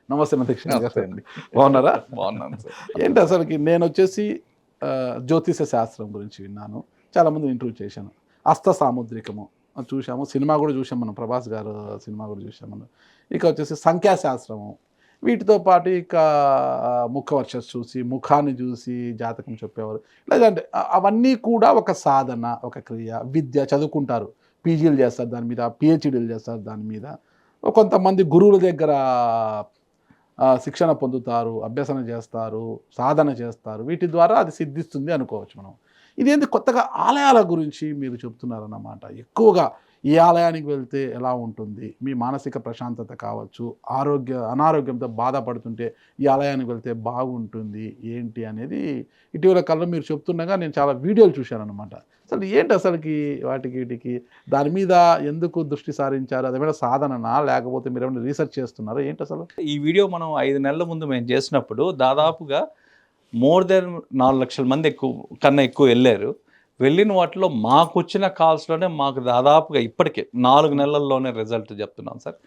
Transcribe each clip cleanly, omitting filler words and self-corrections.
నమస్తే దీక్షిత్ గారు. నమస్తే అండి. బాగున్నారా? బాగున్నాను సార్. ఏంటి అసలుకి నేను వచ్చేసి జ్యోతిష శాస్త్రం గురించి విన్నాను. చాలామంది ఇంటర్వ్యూ చేశాను. హస్త సాముద్రికము చూసాము. సినిమా కూడా చూసాం మనం. ప్రభాస్ గారు సినిమా కూడా చూసాం మనం. ఇక వచ్చేసి సంఖ్యాశాస్త్రము, వీటితో పాటు ఇక ముఖ వర్చస్సు చూసి, ముఖాన్ని చూసి జాతకం చెప్పేవారు. లేదంటే అవన్నీ కూడా ఒక సాధన, ఒక క్రియ, విద్య చదువుకుంటారు. పీజీలు చేస్తారు దాని మీద, పిహెచ్డీలు చేస్తారు దాని మీద. కొంతమంది గురువుల దగ్గర శిక్షణ పొందుతారు, అభ్యసన చేస్తారు, సాధన చేస్తారు. వీటి ద్వారా అది సిద్ధిస్తుంది అనుకోవచ్చు మనం. ఇదేంటి కొత్తగా ఆలయాల గురించి మీరు చెప్తున్నారన్నమాట. ఎక్కువగా ఈ ఆలయానికి వెళ్తే ఎలా ఉంటుంది, మీ మానసిక ప్రశాంతత కావచ్చు, అనారోగ్యంతో బాధపడుతుంటే ఈ ఆలయానికి వెళ్తే బాగుంటుంది ఏంటి అనేది ఇటీవల కాలంలో మీరు చెప్తుండగా నేను చాలా వీడియోలు చూశానన్నమాట. అసలు ఏంటి అసలుకి వీటికి దాని మీద ఎందుకు దృష్టి సారించారు? అదేమైనా సాధననా, లేకపోతే మీరు ఏమైనా రీసెర్చ్ చేస్తున్నారా ఏంటి అసలు? ఈ వీడియో మనం 5 నెలల ముందు మేము చేసినప్పుడు దాదాపుగా మోర్ దెన్ 4 లక్షల మంది కన్నా ఎక్కువ వెళ్ళారు. వెళ్ళిన వాటిలో మాకు వచ్చిన కాల్స్లోనే మాకు దాదాపుగా ఇప్పటికే 4 నెలల్లోనే రిజల్ట్ చెప్తున్నాం సార్.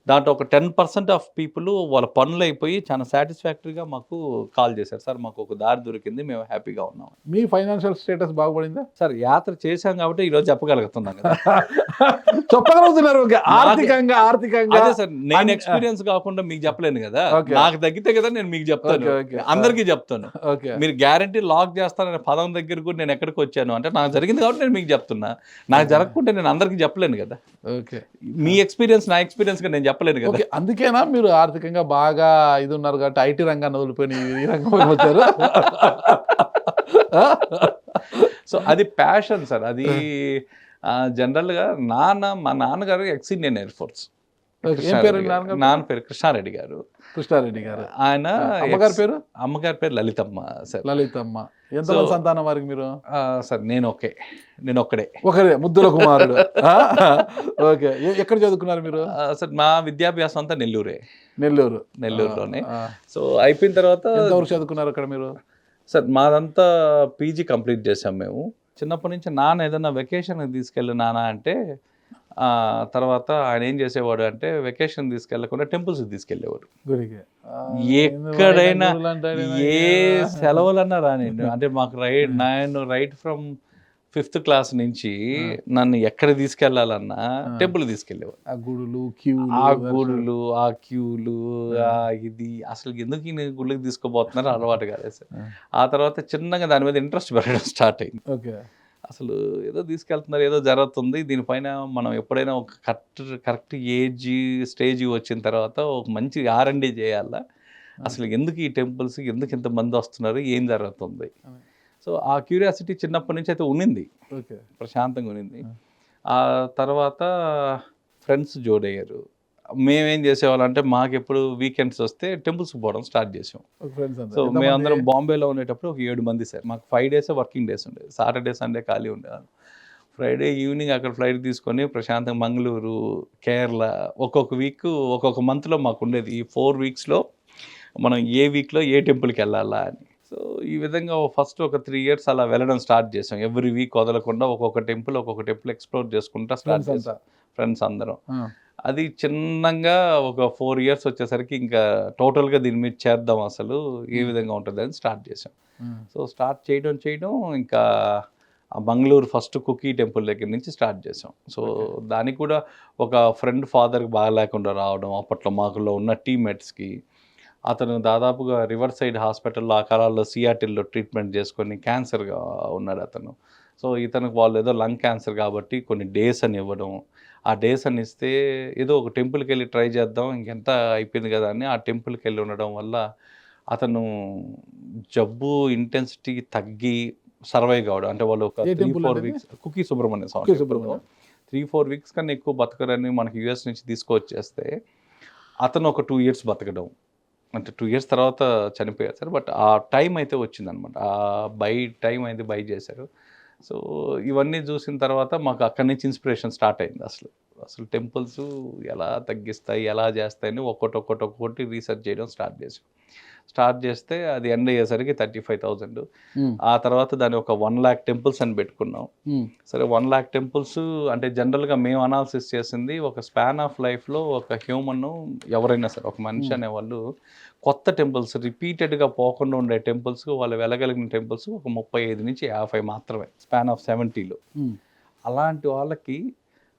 దాంట్లో ఒక 10% ఆఫ్ పీపుల్ వాళ్ళ పనులు అయిపోయి చాలా సాటిస్ఫాక్టరీగా మాకు కాల్ చేశారు. సార్ మాకు ఒక దారి దొరికింది, మేము హ్యాపీగా ఉన్నాం. మీ ఫైనాన్షియల్ స్టేటస్ బాగుపడిందా? సార్ యాత్ర చేశాం కాబట్టి ఈరోజు చెప్పగలుగుతున్నాం కదా. చెప్పగలుగుతున్నారు ఆర్థికంగా. అదే సార్, నేను ఎక్స్పీరియన్స్ కాకుండా మీకు చెప్పలేను కదా. నాకు తగ్గితే కదా నేను మీకు చెప్తాను, అందరికీ చెప్తాను. మీరు గ్యారంటీ లాక్ చేస్తాననే పదం దగ్గర కూడా నేను ఎక్కడికి వచ్చాను అంటే నాకు జరిగింది కాబట్టి నేను మీకు చెప్తున్నా. నాకు జరగకుంటే నేను అందరికీ చెప్పలేను కదా. మీ ఎక్స్పీరియన్స్ నా ఎక్స్పీరియన్స్ గా నేను చెప్పలేను కదా. అందుకేనా మీరు ఆర్థికంగా బాగా ఇది ఉన్నారు కాబట్టి ఐటీ రంగాన్ని వదిలిపోయి ఈ రంగంలోకి వచ్చారు. సో అది ప్యాషన్ సార్. అది జనరల్గా మా నాన్నగారు ఎక్స్ ఇండియన్ ఎయిర్ ఫోర్స్. నాన్న పేరు కృష్ణారెడ్డి గారు. ఆయన అమ్మగారి పేరు లలితమ్మ సార్. లలితమ్మ. ఎంతమంది సంతానం వారికి మీరు? సార్ నేను ఒక్కడే ముద్దుల కుమారుడు. ఓకే. ఎక్కడ చదువుకున్నారు మీరు? సార్ మా విద్యాభ్యాసం అంతా నెల్లూరులోనే. సో అయిపోయిన తర్వాత ఎంతవరకు చదువుకున్నారు అక్కడ మీరు? సార్ మాదంతా పీజీ కంప్లీట్ చేసాం మేము. చిన్నప్పటి నుంచి నాన్న ఏదైనా వెకేషన్ తీసుకెళ్ళి నాన్న అంటే తర్వాత ఆయన ఏం చేసేవాడు అంటే వెకేషన్ తీసుకెళ్లకుండా టెంపుల్స్కి తీసుకెళ్ళేవాడు. ఎక్కడైనా ఏ సెలవులన్నా రానివ్వండి. అంటే మాకు నేను రైట్ ఫ్రమ్ 5th క్లాస్ నుంచి నన్ను ఎక్కడ తీసుకెళ్లాలన్నా టెంపుల్ తీసుకెళ్ళేవాడు. ఆ గుడులు ఆ క్యూలు ఇది అసలు ఎందుకు ఈ గుళ్ళకి తీసుకోబోతున్నారు అలవాటు కాదు సార్. ఆ తర్వాత చిన్నగా దాని మీద ఇంట్రెస్ట్ పెరగడం స్టార్ట్ అయింది. అసలు ఏదో తీసుకెళ్తున్నారు, ఏదో జరుగుతుంది, దీనిపైన మనం ఎప్పుడైనా ఒక కరెక్ట్ స్టేజ్ వచ్చిన తర్వాత ఒక మంచి R&D చేయాలా, అసలు ఎందుకు ఈ టెంపుల్స్, ఎందుకు ఇంతమంది వస్తున్నారు, ఏం జరుగుతుంది. సో ఆ క్యూరియాసిటీ చిన్నప్పటి నుంచి అయితే ఉన్నింది, ప్రశాంతంగా ఉన్నింది. ఆ తర్వాత ఫ్రెండ్స్ జోడయ్యారు. మేమేం చేసేవాళ్ళం అంటే మాకు ఎప్పుడు వీకెండ్స్ వస్తే టెంపుల్స్కి పోవడం స్టార్ట్ చేసాం. సో మేమందరం బాంబేలో ఉండేటప్పుడు ఒక 7 మంది సార్. మాకు 5 days వర్కింగ్ డేస్ ఉండేది. సాటర్డే సండే ఖాళీ ఉండేవాళ్ళు. ఫ్రైడే ఈవినింగ్ అక్కడ ఫ్లైట్ తీసుకొని ప్రశాంతంగా మంగళూరు, కేరళ, ఒక్కొక్క వీక్ ఒక్కొక్క మంత్లో మాకు ఉండేది. ఈ 4 weeksలో మనం ఏ వీక్లో ఏ టెంపుల్కి వెళ్ళాలా అని. సో ఈ విధంగా ఫస్ట్ ఒక 3 years అలా వెళ్ళడం స్టార్ట్ చేసాం. ఎవ్రీ వీక్ వదలకుండా ఒక్కొక్క టెంపుల్ ఎక్స్ప్లోర్ చేసుకుంటా స్టార్ట్ చేసాం ఫ్రెండ్స్ అందరం. అది చిన్నగా ఒక 4 years వచ్చేసరికి ఇంకా టోటల్గా దీని మీద చేద్దాం, అసలు ఏ విధంగా ఉంటుంది అని స్టార్ట్ చేసాం. సో స్టార్ట్ చేయడం ఇంకా మంగళూరు ఫస్ట్ కుకీ టెంపుల్ దగ్గర నుంచి స్టార్ట్ చేసాం. సో దానికి కూడా ఒక ఫ్రెండ్ ఫాదర్కి బాగా లేకుండా రావడం, అప్పట్లో మాకులో ఉన్న టీమ్మేట్స్కి, అతను దాదాపుగా రివర్ సైడ్ హాస్పిటల్లో ఆ కాలాల్లో సియాటిల్లో ట్రీట్మెంట్ చేసుకొని క్యాన్సర్గా ఉన్నాడు అతను. సో ఇతనికి వాళ్ళు ఏదో లంగ్ క్యాన్సర్ కాబట్టి కొన్ని డేస్ అని ఇవ్వడం, ఆ డేస్ అని ఇస్తే ఏదో ఒక టెంపుల్కి వెళ్ళి ట్రై చేద్దాం, ఇంకెంత అయిపోయింది కదా అని ఆ టెంపుల్కి వెళ్ళి ఉండడం వల్ల అతను జబ్బు ఇంటెన్సిటీ తగ్గి సర్వైవ్ కావడం. అంటే వాళ్ళు ఒక 3-4 weeks కుకీ సుబ్రహ్మణ్య స్వామి 3-4 weeks కన్నా ఎక్కువ బతకరని మనకి US నుంచి తీసుకొచ్చేస్తే అతను ఒక 2 years బతకడం. అంటే 2 years తర్వాత చనిపోయారు సార్. బట్ ఆ టైం అయితే వచ్చిందనమాట. ఆ టైం అయితే బై చేశారు. సో ఇవన్నీ చూసిన తర్వాత మాకు అక్కడి నుంచి ఇన్స్పిరేషన్ స్టార్ట్ అయింది. అసలు అసలు టెంపుల్స్ ఎలా తగ్గిస్తాయి, ఎలా చేస్తాయని ఒక్కొక్కటి రీసెర్చ్ చేయడం స్టార్ట్ చేస్తే అది ఎండ్ అయ్యేసరికి 35,000. ఆ తర్వాత దాన్ని ఒక 1,00,000 టెంపుల్స్ అని పెట్టుకున్నాం. సరే 1,00,000 టెంపుల్స్ అంటే జనరల్గా మేము అనాలిసిస్ చేసింది ఒక స్పాన్ ఆఫ్ లైఫ్లో ఒక హ్యూమన్ ఎవరైనా సరే ఒక మనిషి అనేవాళ్ళు కొత్త టెంపుల్స్ రిపీటెడ్గా పోకుండా ఉండే టెంపుల్స్ వాళ్ళు వెళ్ళగలిగిన టెంపుల్స్ ఒక 35 నుంచి 50 మాత్రమే స్పాన్ ఆఫ్ 70లో. అలాంటి వాళ్ళకి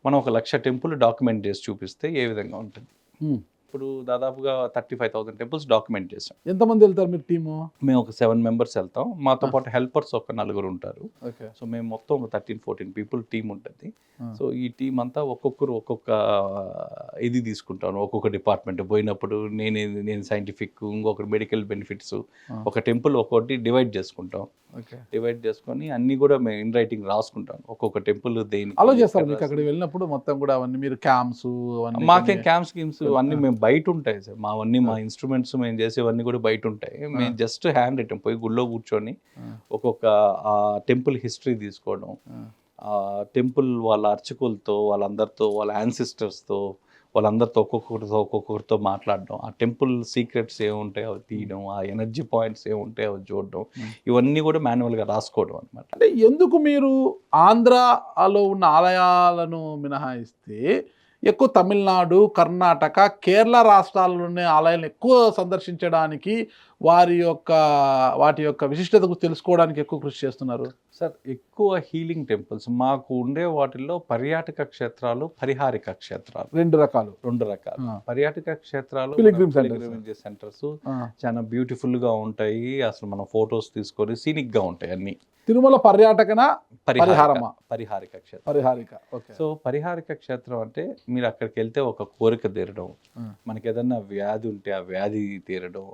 మనం 1,00,000 టెంపుల్ డాక్యుమెంట్ చేసి చూపిస్తే ఏ విధంగా ఉంటుంది. ఇప్పుడు దాదాపుగా 35,000 టెంపుల్స్ డాక్యుమెంట్ చేసాం. ఎంతమంది వెళ్తారు మీరు టీము? మేము ఒక 7 మెంబర్స్ వెళ్తాం. మాతో పాటు హెల్పర్స్ ఒక 4 ఉంటారు. ఓకే. సో మేము మొత్తం ఒక 13-14 పీపుల్ టీం ఉంటుంది. సో ఈ టీం అంతా ఒక్కొక్క ఇది తీసుకుంటాను. ఒక్కొక్క డిపార్ట్మెంట్ పోయినప్పుడు నేను సైంటిఫిక్, ఇంకొకటి మెడికల్ బెనిఫిట్స్, ఒక టెంపుల్ ఒక్కొక్కటి డివైడ్ చేసుకుంటాం. డివైడ్ చేసుకొని అన్ని కూడా మేము ఇన్ రైటింగ్ రాసుకుంటాం. ఒక్కొక్క టెంపుల్ దేనికి అలా చేస్తారు మీకు అక్కడికి వెళ్ళినప్పుడు మొత్తం కూడా అవన్నీ మీరు క్యాంప్స్ మాకేం క్యాంప్స్ స్కీమ్స్ అన్నీ మేము బయట ఉంటాయి సార్. మా ఇన్స్ట్రుమెంట్స్ మేము చేసేవన్నీ కూడా బయట ఉంటాయి. మేము జస్ట్ హ్యాండ్ రిటర్న్ పోయి గుళ్ళో కూర్చొని ఒక్కొక్క టెంపుల్ హిస్టరీ తీసుకోవడం, టెంపుల్ వాళ్ళ అర్చకులతో వాళ్ళందరితో వాళ్ళ యాన్సిస్టర్స్తో వాళ్ళందరితో ఒక్కొక్కరితో మాట్లాడడం, ఆ టెంపుల్ సీక్రెట్స్ ఏముంటాయో అవి తీయడం, ఆ ఎనర్జీ పాయింట్స్ ఏముంటాయో అవి చూడడం, ఇవన్నీ కూడా మాన్యువల్గా రాసుకోవడం అనమాట. అంటే ఎందుకు మీరు ఆంధ్రాలో ఉన్న ఆలయాలను మినహాయిస్తే ఎక్కువ తమిళనాడు, కర్ణాటక, కేరళ రాష్ట్రాల్లోని ఆలయాలను ఎక్కువ సందర్శించడానికి వాటి యొక్క విశిష్టతకు తెలుసుకోవడానికి ఎక్కువ కృషి చేస్తున్నారు? సార్ ఎక్కువ హీలింగ్ టెంపుల్స్ మాకు ఉండే వాటిల్లో పర్యాటక క్షేత్రాలు, పరిహారిక క్షేత్రాలు రెండు రకాలు. పర్యాటక క్షేత్రాలు సెంటర్స్ చాలా బ్యూటిఫుల్ గా ఉంటాయి. అసలు మనం ఫొటోస్ తీసుకొని సీనిక్ గా ఉంటాయి అన్ని. తిరుమల పర్యాటకనా పరిహారిక క్షేత్రం. సో పరిహారిక క్షేత్రం అంటే మీరు అక్కడికి వెళ్తే ఒక కోరిక తీరడం, మనకి ఏదన్నా వ్యాధి ఉంటే ఆ వ్యాధి తీరడం,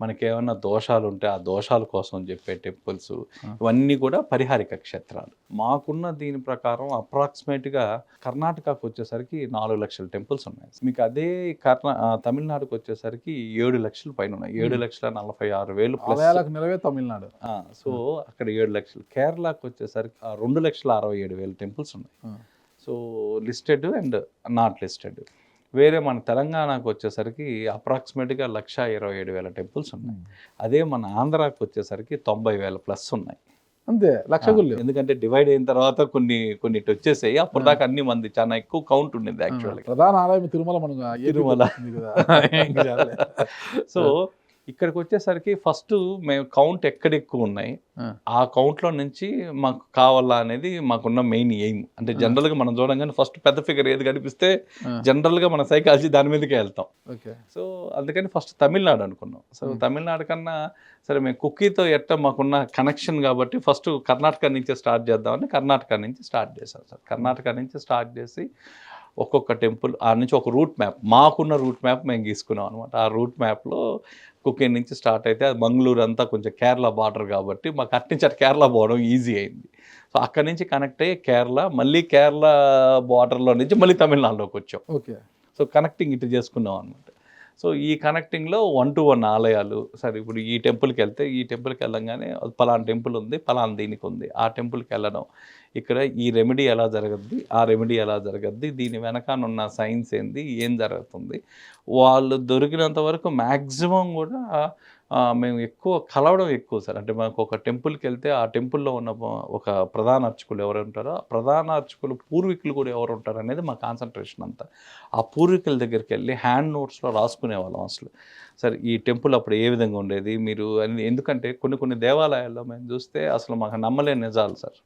మనకి ఏమన్నా దోషాలు ఉంటే ఆ దోషాల కోసం చెప్పే టెంపుల్స్, ఇవన్నీ కూడా పరిహారిక క్షేత్రాలు. మాకున్న దీని ప్రకారం అప్రాక్సిమేట్గా కర్ణాటకకు వచ్చేసరికి 4 లక్షల టెంపుల్స్ ఉన్నాయి. మీకు అదే తమిళనాడుకు వచ్చేసరికి 7 లక్షల పైన ఉన్నాయి. 7,46,000 ప్లస్ నిలవే తమిళనాడు. సో అక్కడ 7 లక్షలు. కేరళకు వచ్చేసరికి 2,67,000 టెంపుల్స్ ఉన్నాయి. So listed and not listed. వేరే మన తెలంగాణకు వచ్చేసరికి అప్రాక్సిమేట్గా 1,27,000 టెంపుల్స్ ఉన్నాయి. అదే మన ఆంధ్రాకు వచ్చేసరికి 90,000 ప్లస్ ఉన్నాయి. అంతే, లక్ష. ఎందుకంటే డివైడ్ అయిన తర్వాత కొన్ని వచ్చేసాయి. అప్పటిదాకా అన్ని మంది చాలా ఎక్కువ కౌంట్ ఉండేది యాక్చువల్గా. ప్రధాన ఆలయం తిరుమల. సో ఇక్కడికి వచ్చేసరికి ఫస్ట్ మేము కౌంట్ ఎక్కడ ఎక్కువ ఉన్నాయి, ఆ కౌంట్లో నుంచి మాకు కావాలా అనేది మాకున్న మెయిన్ ఎయిమ్. అంటే జనరల్గా మనం చూడంగానే ఫస్ట్ పెద్ద ఫిగర్ ఏది కనిపిస్తే జనరల్గా మన సైకాలజీ దాని మీదకే వెళ్తాం. సో అందుకని ఫస్ట్ తమిళనాడు అనుకున్నాం. సో తమిళనాడు కన్నా సరే మేము కుక్కీతో మాకున్న కనెక్షన్ కాబట్టి ఫస్ట్ కర్ణాటక నుంచే స్టార్ట్ చేద్దామని కర్ణాటక నుంచి స్టార్ట్ చేశాం సార్. కర్ణాటక నుంచి స్టార్ట్ చేసి ఒక్కొక్క టెంపుల్ ఆ నుంచి ఒక రూట్ మ్యాప్, మాకున్న రూట్ మ్యాప్ మేము గీసుకున్నాం అనమాట. ఆ రూట్ మ్యాప్లో కుక్కీ నుంచి స్టార్ట్ అయితే అది మంగళూరు అంతా కొంచెం కేరళ బార్డర్ కాబట్టి మాకు అట్నుంచి అటు కేరళ పోవడం ఈజీ అయింది. సో అక్కడి నుంచి కనెక్ట్ అయ్యి కేరళ, మళ్ళీ కేరళ బార్డర్లో నుంచి మళ్ళీ తమిళనాడులోకి వచ్చాం. సో కనెక్టింగ్ ఇటు చేసుకున్నాం అనమాట. సో ఈ కనెక్టింగ్లో 1-to-1 ఆలయాలు. సరే ఇప్పుడు ఈ టెంపుల్కి వెళ్తే ఈ టెంపుల్కి వెళ్ళంగానే పలానా టెంపుల్ ఉంది, పలానా దీనికి ఉంది, ఆ టెంపుల్కి వెళ్ళడం, ఇక్కడ ఈ రెమెడీ ఎలా జరగద్ది, ఆ రెమెడీ ఎలా జరగద్ది, దీని వెనకానున్న సైన్స్ ఏంది, ఏం జరుగుతుంది, వాళ్ళు దొరికినంత వరకు మ్యాక్సిమం కూడా మేము ఎక్కువ కలవడం ఎక్కువ సార్. అంటే మాకు ఒక టెంపుల్కి వెళ్తే ఆ టెంపుల్లో ఉన్న ఒక ప్రధాన అర్చకులు ఎవరు ఉంటారో ఆ ప్రధాన అర్చకులు పూర్వీకులు కూడా ఎవరు ఉంటారు అనేది మా కాన్సన్ట్రేషన్ అంతా. ఆ పూర్వీకుల దగ్గరికి వెళ్ళి హ్యాండ్ నోట్స్లో రాసుకునే వాళ్ళం అసలు. సరే ఈ టెంపుల్ అప్పుడు ఏ విధంగా ఉండేది మీరు అని. ఎందుకంటే కొన్ని దేవాలయాల్లో మేము చూస్తే అసలు మాకు నమ్మలేని నిజాలు సార్.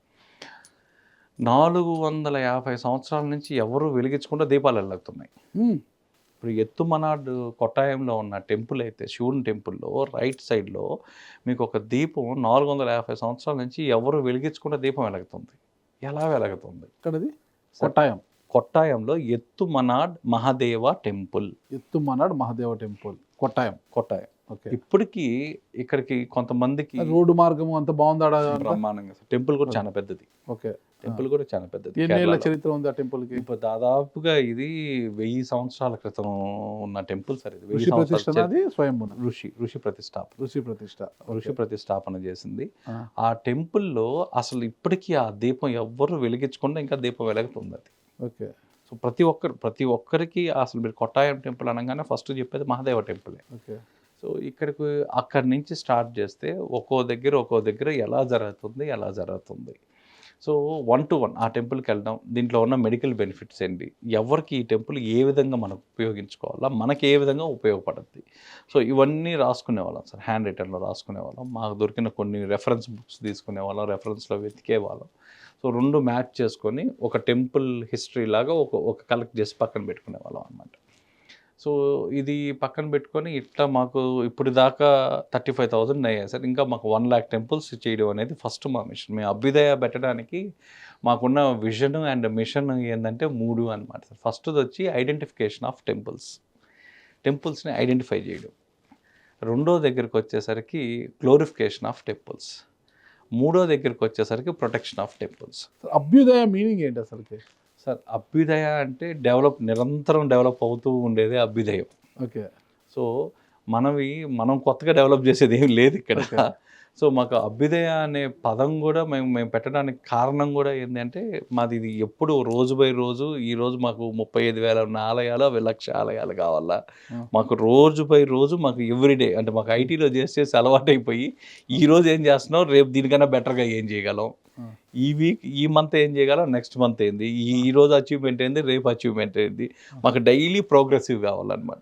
450 సంవత్సరాల నుంచి ఎవరు వెలిగించకుండా దీపాలు వెలుగుతున్నాయి. ఇప్పుడు ఎత్తుమనాడు కొట్టాయంలో ఉన్న టెంపుల్ అయితే శివుని టెంపుల్లో రైట్ సైడ్లో మీకు ఒక దీపం 450 సంవత్సరాల నుంచి ఎవరు వెలిగించకుండా దీపం వెలుగుతుంది. ఎలా వెలుగుతుంది? ఇక్కడది కొట్టాయంలో ఎత్తుమనాడ్ మహాదేవ టెంపుల్. కొట్టాయం. ఇప్పటికీ ఇక్కడికి కొంతమందికి రోడ్డు మార్గం అంత బాగుందా? బ్రహ్మాండంగా. టెంపుల్ కూడా చాలా పెద్దది. టెంపుల్ కూడా చాలా పెద్దది. ఎన్నేళ్ల చరిత్ర ఉంది ఆ టెంపుల్ కి? ఇప్పుడు దాదాపుగా ఇది 1000 సంవత్సరాల క్రితం ఉన్న టెంపుల్ సార్. ఇది ఋషి ప్రతిష్టాపన చేసింది. ఆ టెంపుల్లో అసలు ఇప్పటికీ ఆ దీపం ఎవ్వరు వెలిగించకుండా ఇంకా దీపం వెలుగుతుంది అది. ఓకే. సో సో ప్రతి ఒక్కరికి అసలు మీరు కొట్టాయం టెంపుల్ అనగానే ఫస్ట్ చెప్పేది మహాదేవ టెంపులే. ఓకే. సో అక్కడి నుంచి స్టార్ట్ చేస్తే ఒక్కో దగ్గర ఎలా జరుగుతుంది. సో 1 to 1 ఆ టెంపుల్కి వెళ్ళడం, దీంట్లో ఉన్న మెడికల్ బెనిఫిట్స్ ఏంటి, ఎవరికి ఈ టెంపుల్ ఏ విధంగా మనం ఉపయోగించుకోవాలా, మనకి ఏ విధంగా ఉపయోగపడుద్ది. సో ఇవన్నీ రాసుకునేవాళ్ళం సార్, హ్యాండ్ రిటర్న్లో రాసుకునేవాళ్ళం. మాకు దొరికిన కొన్ని రెఫరెన్స్ బుక్స్ తీసుకునేవాళ్ళం, రెఫరెన్స్లో వెతికేవాళ్ళం. సో 2 మ్యాచ్ చేసుకొని ఒక టెంపుల్ హిస్టరీ లాగా ఒక కలెక్ట్ చేసి పక్కన పెట్టుకునేవాళ్ళం అనమాట. సో ఇది పక్కన పెట్టుకొని ఇట్లా మాకు ఇప్పుడు దాకా 35,000 అయ్యాయి సార్. ఇంకా మాకు 1 lakh టెంపుల్స్ చేయడం అనేది ఫస్ట్ మా మిషన్. మేము అభ్యుదయ పెట్టడానికి మాకున్న విజన్ అండ్ మిషన్ ఏంటంటే 3 అనమాట సార్. ఫస్ట్ది వచ్చి ఐడెంటిఫికేషన్ ఆఫ్ టెంపుల్స్ని ఐడెంటిఫై చేయడం. రెండో దగ్గరికి వచ్చేసరికి గ్లోరిఫికేషన్ ఆఫ్ టెంపుల్స్. మూడో దగ్గరికి వచ్చేసరికి ప్రొటెక్షన్ ఆఫ్ టెంపుల్స్. అభ్యుదయ మీనింగ్ ఏంటి అసలుకి? సార్ అభ్యుదయ అంటే నిరంతరం డెవలప్ అవుతూ ఉండేదే అభ్యుదయం. ఓకే. సో మనం కొత్తగా డెవలప్ చేసేది ఏం లేదు ఇక్కడ. సో మాకు అభ్యుదయ అనే పదం కూడా మేము పెట్టడానికి కారణం కూడా ఏంటంటే మాది ఇది ఎప్పుడు రోజు బై రోజు, ఈరోజు మాకు 35,000 ఉన్న ఆలయాలు, 1,00,000 ఆలయాలు కావాలా, మాకు రోజు బై రోజు మాకు ఎవ్రీడే అంటే మాకు ఐటీలో చేసి అలవాటైపోయి ఈరోజు ఏం చేస్తున్నాం, రేపు దీనికన్నా బెటర్గా ఏం చేయగలం, ఈ మంత్ ఏం చేయగలం, నెక్స్ట్ మంత్ ఏంది, ఈ రోజు అచీవ్మెంట్ ఏంది, రేపు అచీవ్మెంట్ ఏంది, మాకు డైలీ ప్రోగ్రెసివ్ కావాలన్నమాట.